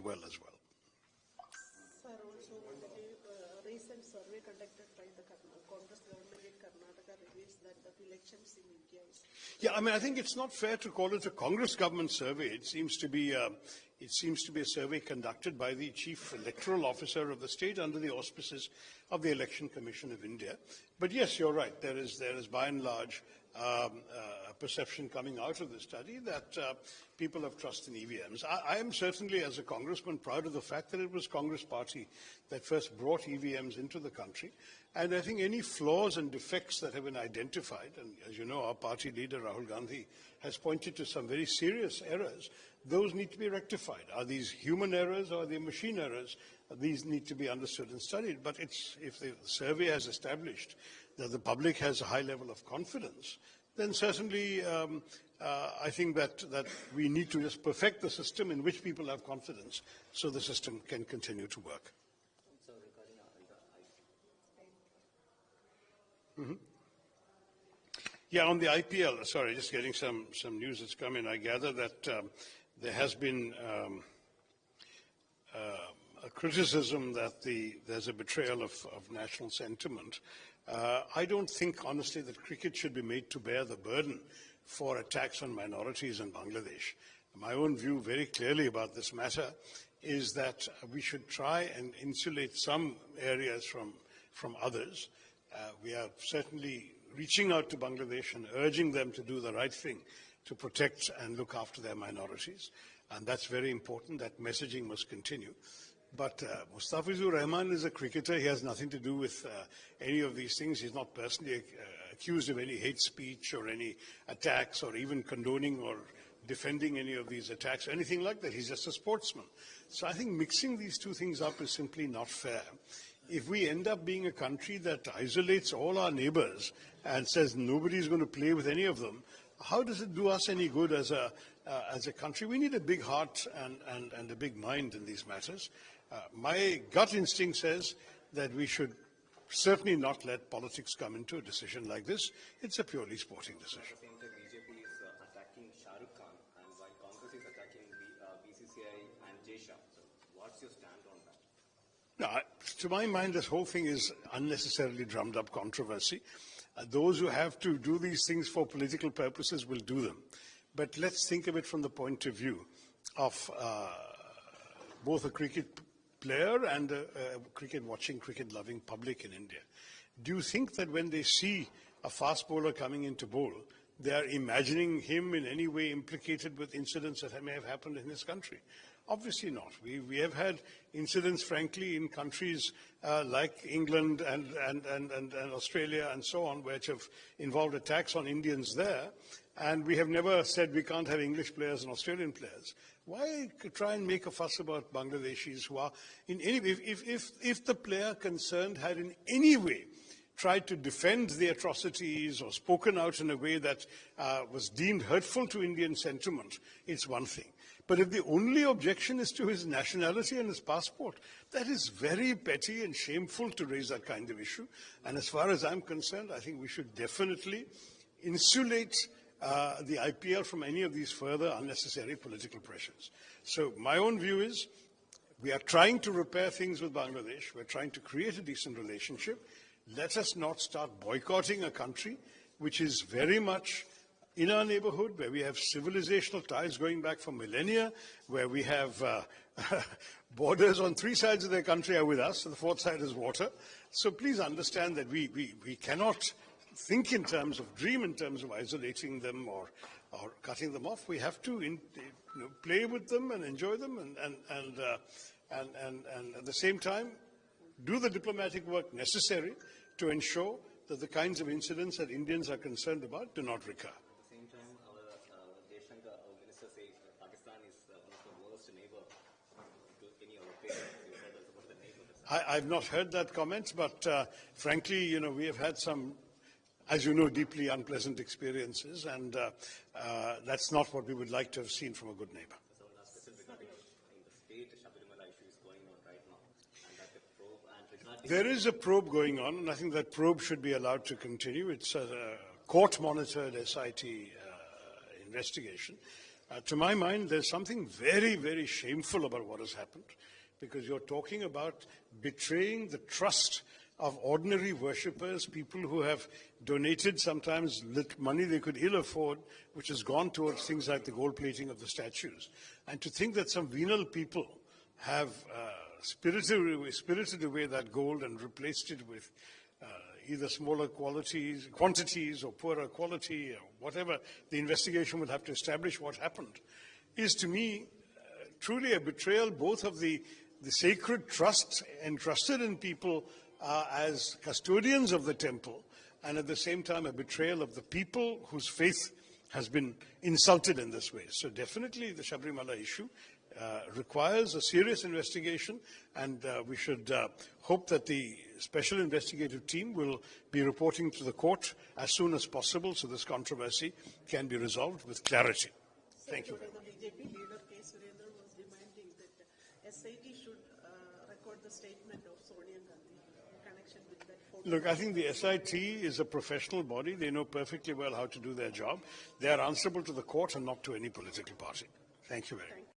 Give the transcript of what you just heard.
done well as well. Sir, also the recent survey conducted by the Congress government in Karnataka reveals that the elections in India is... Yeah, I mean, I think it's not fair to call it a Congress government survey. It seems to be a survey conducted by the Chief Electoral Officer of the state under the auspices of the Election Commission of India. But yes, you're right. There is by and large a perception coming out of the study that people have trust in EVMs. I am certainly, as a congressman, proud of the fact that it was Congress Party that first brought EVMs into the country. And I think any flaws and defects that have been identified, and as you know, our party leader, Rahul Gandhi, has pointed to some very serious errors, those need to be rectified. Are these human errors or are they machine errors? These need to be understood and studied. But if the survey has established that the public has a high level of confidence, then certainly I think that we need to just perfect the system in which people have confidence so the system can continue to work. Yeah, on the IPL, sorry, just getting some news that's come in. I gather that there has been a criticism that there's a betrayal of national sentiment. I don't think, honestly, that cricket should be made to bear the burden for attacks on minorities in Bangladesh. My own view very clearly about this matter is that we should try and insulate some areas from others. We are certainly reaching out to Bangladesh and urging them to do the right thing to protect and look after their minorities. And that's very important. That messaging must continue. But Mustafizur Rahman is a cricketer. He has nothing to do with any of these things. He's not personally accused of any hate speech or any attacks or even condoning or defending any of these attacks, anything like that. He's just a sportsman. So I think mixing these two things up is simply not fair. If we end up being a country that isolates all our neighbors and says nobody's going to play with any of them, how does it do us any good as a country? We need a big heart and a big mind in these matters. My gut instinct says that we should certainly not let politics come into a decision like this. It's a purely sporting decision. At the same time, BJP is attacking Shah Rukh Khan, and while Congress is attacking BCCI and Jay-Shah. So what's your stand on that? No, to my mind, this whole thing is unnecessarily drummed up controversy. Those who have to do these things for political purposes will do them. But let's think of it from the point of view of both a cricket player and a cricket-watching, cricket-loving public in India. Do you think that when they see a fast bowler coming in to bowl, they are imagining him in any way implicated with incidents that may have happened in his country? Obviously not. We have had incidents, frankly, in countries like England and Australia and so on, which have involved attacks on Indians there, and we have never said we can't have English players and Australian players. Why try and make a fuss about Bangladeshis who are in any way? If the player concerned had in any way tried to defend the atrocities or spoken out in a way that was deemed hurtful to Indian sentiment, it's one thing. But if the only objection is to his nationality and his passport, that is very petty and shameful to raise that kind of issue. And as far as I'm concerned, I think we should definitely insulate the IPL from any of these further unnecessary political pressures. So my own view is we are trying to repair things with Bangladesh. We're trying to create a decent relationship. Let us not start boycotting a country which is very much in our neighborhood, where we have civilizational ties going back for millennia, where we have borders on 3 sides of their country are with us, and the 4th side is water. So please understand that we cannot think in terms of, dream in terms of isolating them or cutting them off. We have to play with them and enjoy them and at the same time do the diplomatic work necessary to ensure that the kinds of incidents that Indians are concerned about do not recur. I've not heard that comment, but frankly, we have had some, as you know, deeply unpleasant experiences, and that's not what we would like to have seen from a good neighbor. So last question regarding in the state, Shabri Mala issue is going on right now, and that the probe and regarding... There is a probe going on, and I think that probe should be allowed to continue. It's a court-monitored SIT investigation. To my mind, there's something very, very shameful about what has happened, because you're talking about betraying the trust of ordinary worshippers, people who have donated sometimes money they could ill afford, which has gone towards things like the gold plating of the statues. And to think that some venal people have spirited away that gold and replaced it with either smaller quantities or poorer quality, or whatever the investigation would have to establish what happened, is to me truly a betrayal both of the sacred trust entrusted in people as custodians of the temple, and at the same time a betrayal of the people whose faith has been insulted in this way. So definitely the Shabri Mala issue requires a serious investigation, and we should hope that the special investigative team will be reporting to the court as soon as possible so this controversy can be resolved with clarity. Thank you. The BJP leader K. Surendra was demanding that SIT should record the statement of Sonia Gandhi in connection with that photo. Look, I think the SIT is a professional body. They know perfectly well how to do their job. They are answerable to the court and not to any political party. Thank you very much.